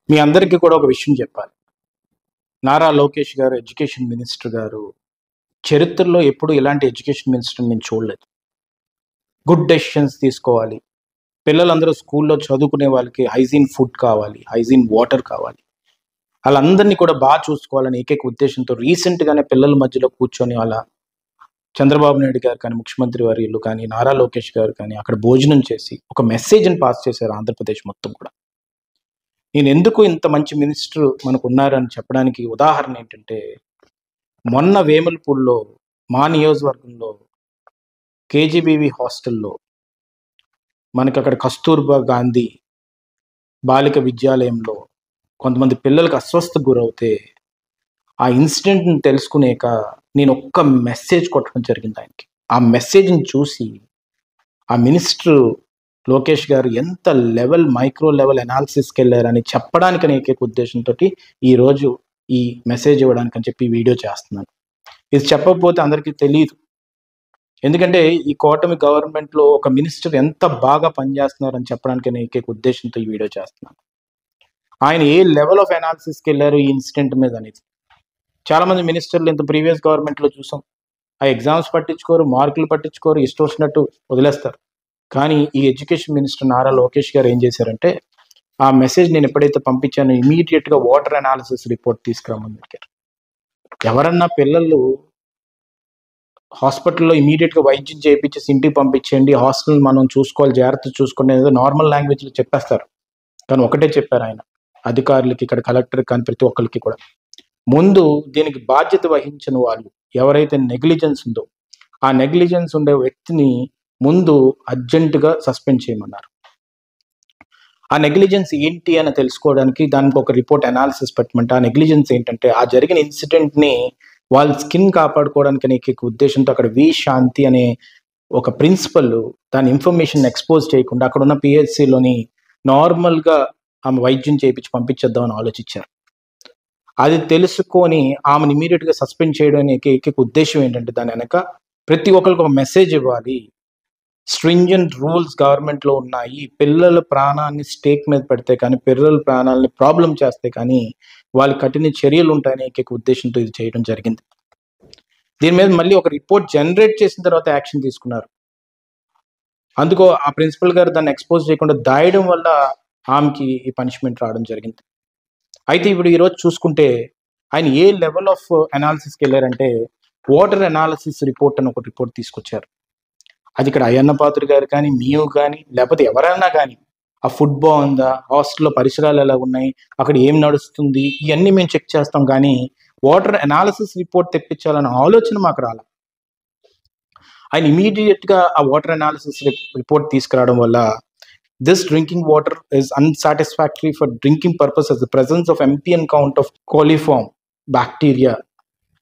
మీ అందరికీ కూడా ఒక విషయం చెప్పాలి. నారా లోకేష్ గారు ఎడ్యుకేషన్ మినిస్టర్ గారు చరిత్రలో ఎప్పుడు ఇలాంటి ఎడ్యుకేషన్ మినిస్టర్ నేను చూడలేదు. గుడ్ డెసిషన్స్ తీసుకోవాలి. పిల్లలందరూ స్కూల్లో చదువుకునే వాళ్ళకి హైజీన్ ఫుడ్ కావాలి, హైజీన్ వాటర్ కావాలి. వాళ్ళందరినీ కూడా బాగా చూసుకోవాలని ఏకైక ఉద్దేశంతో రీసెంట్గానే పిల్లల మధ్యలో కూర్చొని వాళ్ళ చంద్రబాబు నాయుడు గారు కానీ, ముఖ్యమంత్రి వర్యులు కానీ, నారా లోకేష్ గారు కానీ అక్కడ భోజనం చేసి ఒక మెసేజ్ని పాస్ చేశారు ఆంధ్రప్రదేశ్ మొత్తం కూడా. నేను ఎందుకు ఇంత మంచి మినిస్టర్ మనకు ఉన్నారని చెప్పడానికి ఉదాహరణ ఏంటంటే, మొన్న వేములపూడిలో మా నియోజకవర్గంలో కేజీబీవీ హాస్టల్లో మనకి అక్కడ కస్తూర్బా గాంధీ బాలిక విద్యాలయంలో కొంతమంది పిల్లలకు అస్వస్థకు గురవుతే ఆ ఇన్సిడెంట్ని తెలుసుకునేక నేను ఒక్క మెసేజ్ కొట్టడం జరిగింది ఆయనకి. ఆ మెసేజ్ని చూసి ఆ మినిస్టర్ లోకేష్ గారు ఎంత లెవెల్ మైక్రో లెవెల్ అనాలిసిస్కి వెళ్ళారని చెప్పడానికి ఏకైక ఉద్దేశంతో ఈరోజు ఈ మెసేజ్ ఇవ్వడానికి అని చెప్పి వీడియో చేస్తున్నాను. ఇది చెప్పకపోతే అందరికీ తెలియదు. ఎందుకంటే ఈ కూటమి గవర్నమెంట్లో ఒక మినిస్టర్ ఎంత బాగా పనిచేస్తున్నారని చెప్పడానికి ఏకైక ఉద్దేశంతో ఈ వీడియో చేస్తున్నాను. ఆయన ఏ లెవెల్ ఆఫ్ అనాలిసిస్కి వెళ్ళారు ఈ ఇన్సిడెంట్ మీద అనేది. చాలామంది మినిస్టర్లు ఇంత ప్రీవియస్ గవర్నమెంట్లో చూసాం. ఆ ఎగ్జామ్స్ పట్టించుకోరు, మార్కులు పట్టించుకోరు, ఇష్టం వచ్చినట్టు వదిలేస్తారు. కానీ ఈ ఎడ్యుకేషన్ మినిస్టర్ నారా లోకేష్ గారు ఏం చేశారంటే, ఆ మెసేజ్ నేను ఎప్పుడైతే పంపించానో ఇమీడియట్గా వాటర్ అనాలిసిస్ రిపోర్ట్ తీసుకురామని చెప్పారు. ఎవరన్నా పిల్లలు హాస్పిటల్లో ఇమీడియట్గా వైద్యం చేయించేసి ఇంటికి పంపించండి, హాస్టల్ మనం చూసుకోవాలి, జాగ్రత్త చూసుకోండి ఏదో నార్మల్ లాంగ్వేజ్లో చెప్పేస్తారు. కానీ ఒకటే చెప్పారు ఆయన అధికారులకి, ఇక్కడ కలెక్టర్ కానీ ప్రతి ఒక్కరికి కూడా, ముందు దీనికి బాధ్యత వహించిన వాళ్ళు ఎవరైతే నెగ్లిజెన్స్ ఉందో ఆ నెగ్లిజెన్స్ ఉండే వ్యక్తిని ముందు అర్జెంటుగా సస్పెండ్ చేయమన్నారు. ఆ నెగ్లిజెన్స్ ఏంటి అని తెలుసుకోవడానికి దానికి ఒక రిపోర్ట్ అనాలిసిస్ పెట్టమంటే, ఆ నెగ్లిజెన్స్ ఏంటంటే ఆ జరిగిన ఇన్సిడెంట్ని వాళ్ళ స్కిన్ కాపాడుకోవడానికి అనే ఉద్దేశంతో అక్కడ వి శాంతి అనే ఒక ప్రిన్సిపల్ దాని ఇన్ఫర్మేషన్ ఎక్స్పోజ్ చేయకుండా అక్కడ ఉన్న పిహెచ్సిలోని నార్మల్గా ఆమె వైద్యం చేయించి పంపించేద్దామని ఆలోచించారు. అది తెలుసుకొని ఆమెను ఇమీడియట్గా సస్పెండ్ చేయడం అనే ఏకైక ఉద్దేశం ఏంటంటే, దాని వెనక ప్రతి ఒక్కరికి ఒక మెసేజ్ ఇవ్వాలి. స్ట్రింజెంట్ రూల్స్ గవర్నమెంట్లో ఉన్నాయి. పిల్లల ప్రాణాన్ని స్టేక్ మీద పెడితే కానీ, పిల్లల ప్రాణాలని ప్రాబ్లం చేస్తే కానీ వాళ్ళ కఠిన చర్యలు ఉంటాయని ఏకైక ఉద్దేశంతో ఇది చేయడం జరిగింది. దీని మీద మళ్ళీ ఒక రిపోర్ట్ జనరేట్ చేసిన తర్వాత యాక్షన్ తీసుకున్నారు. అందుకో ఆ ప్రిన్సిపల్ గారు దాన్ని ఎక్స్పోజ్ చేయకుండా దాయడం వల్ల ఆమెకి ఈ పనిష్మెంట్ రావడం జరిగింది. అయితే ఇప్పుడు ఈరోజు చూసుకుంటే ఆయన ఏ లెవెల్ ఆఫ్ అనాలిసిస్కి వెళ్ళారంటే, వాటర్ అనాలిసిస్ రిపోర్ట్ అని ఒక రిపోర్ట్ తీసుకొచ్చారు. అది ఇక్కడ అయ్యన్న పాత్ర గారు కానీ, మీరు కానీ, లేకపోతే ఎవరైనా కానీ ఆ ఫుడ్ బాగుందా, హాస్టల్లో పరిసరాలు ఎలా ఉన్నాయి, అక్కడ ఏం నడుస్తుంది, ఇవన్నీ మేము చెక్ చేస్తాం. కానీ వాటర్ అనాలిసిస్ రిపోర్ట్ తెప్పించాలన్న ఆలోచన మాకు రాల. ఆయన ఇమీడియట్గా ఆ వాటర్ అనాలిసిస్ రిపోర్ట్ తీసుకురావడం వల్ల this drinking water is unsatisfactory for drinking purposes. The presence of MPN count of coliform bacteria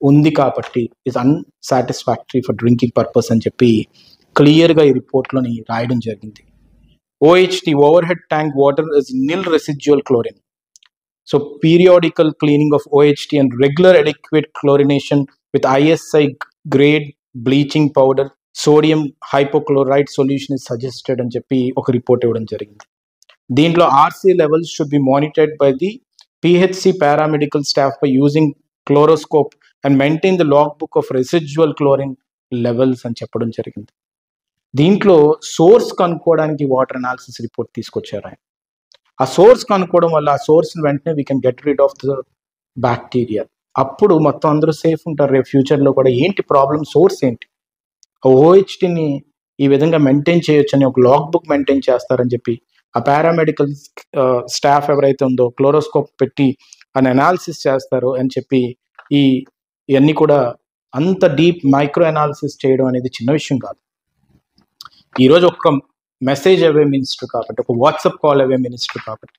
ఉంది కాబట్టి is unsatisfactory for drinking purpose అని చెప్పి క్లియర్గా ఈ రిపోర్ట్లోని రాయడం జరిగింది. OHT overhead tank water is nil residual chlorine. So periodical cleaning of OHT and regular adequate chlorination with ISI grade bleaching powder sodium hypochloride solution is suggested అని చెప్పి ఒక report ఇవ్వడం జరిగింది. దీంట్లో RC levels should be monitored by the PHC paramedical staff by using chloroscope and maintain the log book of residual chlorine levels అని చెప్పడం జరిగింది. దీంట్లో సోర్స్ కనుక్కోవడానికి వాటర్ అనాలిసిస్ రిపోర్ట్ తీసుకొచ్చారు ఆయన. ఆ సోర్స్ కనుక్కోవడం వల్ల ఆ సోర్స్ వెంటనే we can get rid of the bacteria. అప్పుడు మొత్తం అందరూ సేఫ్ ఉంటారు. రేపు ఫ్యూచర్లో కూడా ఏంటి ప్రాబ్లం, సోర్స్ ఏంటి, OHTని ఈ విధంగా మెయింటైన్ చేయొచ్చు అని ఒక లాగ్ బుక్ మెయింటైన్ చేస్తారని చెప్పి ఆ పారామెడికల్ స్టాఫ్ ఎవరైతే ఉందో క్లోరోస్కోప్ పెట్టి అని అనాలిసిస్ చేస్తారు అని చెప్పి ఇవన్నీ కూడా అంత డీప్ మైక్రో అనాలిసిస్ చేయడం అనేది చిన్న విషయం కాదు. ఈరోజు ఒక మెసేజ్ అవే మినిస్టర్ కాబట్టి, ఒక వాట్సాప్ కాల్ అవే మినిస్టర్ కాబట్టి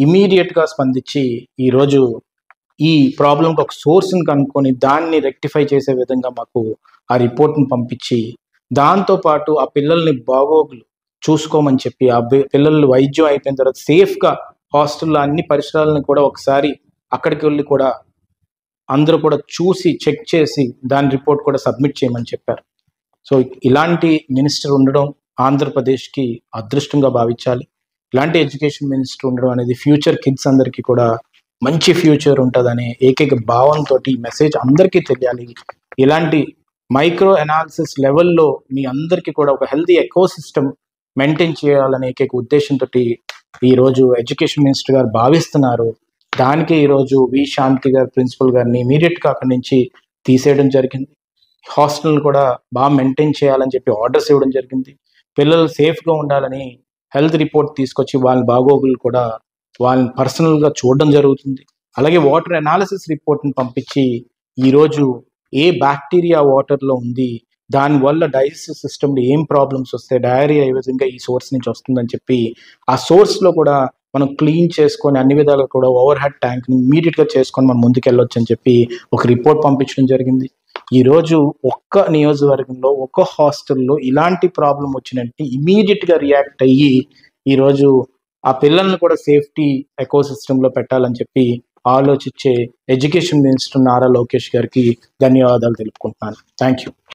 ఇమీడియట్గా స్పందించి ఈరోజు ఈ ప్రాబ్లంకి ఒక సోర్స్ని కనుక్కొని దాన్ని రెక్టిఫై చేసే విధంగా మాకు ఆ రిపోర్ట్ని పంపించి, దాంతోపాటు ఆ పిల్లల్ని బాగోగులు చూసుకోమని చెప్పి ఆ పిల్లలు వైద్యం అయిపోయిన తర్వాత సేఫ్గా హాస్టల్లో అన్ని పరిసరాలను కూడా ఒకసారి అక్కడికి వెళ్ళి కూడా అందరూ కూడా చూసి చెక్ చేసి దాని రిపోర్ట్ కూడా సబ్మిట్ చేయమని చెప్పారు. సో ఇలాంటి మినిస్టర్ ఉండడం ఆంధ్రప్రదేశ్కి అదృష్టంగా భావించాలి. ఇలాంటి ఎడ్యుకేషన్ మినిస్టర్ ఉండడం అనేది ఫ్యూచర్ కిడ్స్ అందరికీ కూడా మంచి ఫ్యూచర్ ఉంటుందనే ఏకైక భావంతో ఈ మెసేజ్ అందరికీ తెలియాలి. ఇలాంటి మైక్రో అనాలిసిస్ లెవెల్లో మీ అందరికీ కూడా ఒక హెల్తీ ఎకో సిస్టమ్ మెయింటైన్ చేయాలనే ఏకైక ఉద్దేశంతో ఈరోజు ఎడ్యుకేషన్ మినిస్టర్ గారు భావిస్తున్నారు. దానికి ఈరోజు వి శాంతి గారు ప్రిన్సిపల్ గారిని ఇమీడియట్గా అక్కడి నుంచి తీసేయడం జరిగింది. హాస్టల్ కూడా బాగా మెయింటైన్ చేయాలని చెప్పి ఆర్డర్స్ ఇవ్వడం జరిగింది. పిల్లలు సేఫ్గా ఉండాలని హెల్త్ రిపోర్ట్ తీసుకొచ్చి వాళ్ళ బాగోగులు కూడా వాళ్ళని పర్సనల్గా చూడడం జరుగుతుంది. అలాగే వాటర్ అనాలిసిస్ రిపోర్ట్ని పంపించి ఈరోజు ఏ బ్యాక్టీరియా వాటర్లో ఉంది, దానివల్ల డైజెస్టివ్ సిస్టమ్లో ఏం ప్రాబ్లమ్స్ వస్తాయి, డయేరియా ఏ విధంగా ఈ సోర్స్ నుంచి వస్తుందని చెప్పి ఆ సోర్స్లో కూడా మనం క్లీన్ చేసుకొని అన్ని విధాలుగా కూడా ఓవర్ హెడ్ ట్యాంక్ని ఇమీడియట్గా చేసుకొని మనం ముందుకు వెళ్ళొచ్చు అని చెప్పి ఒక రిపోర్ట్ పంపించడం జరిగింది. ఈరోజు ఒక్క నియోజకవర్గంలో ఒక్క హాస్టల్లో ఇలాంటి ప్రాబ్లం వచ్చినట్టు ఇమీడియట్గా రియాక్ట్ అయ్యి ఈరోజు ఆ పిల్లల్ని కూడా సేఫ్టీ ఎకో సిస్టంలో పెట్టాలని చెప్పి ఆలోచించే ఎడ్యుకేషన్ మినిస్టర్ నారా లోకేష్ గారికి ధన్యవాదాలు తెలుపుకుంటున్నాను. Thank you.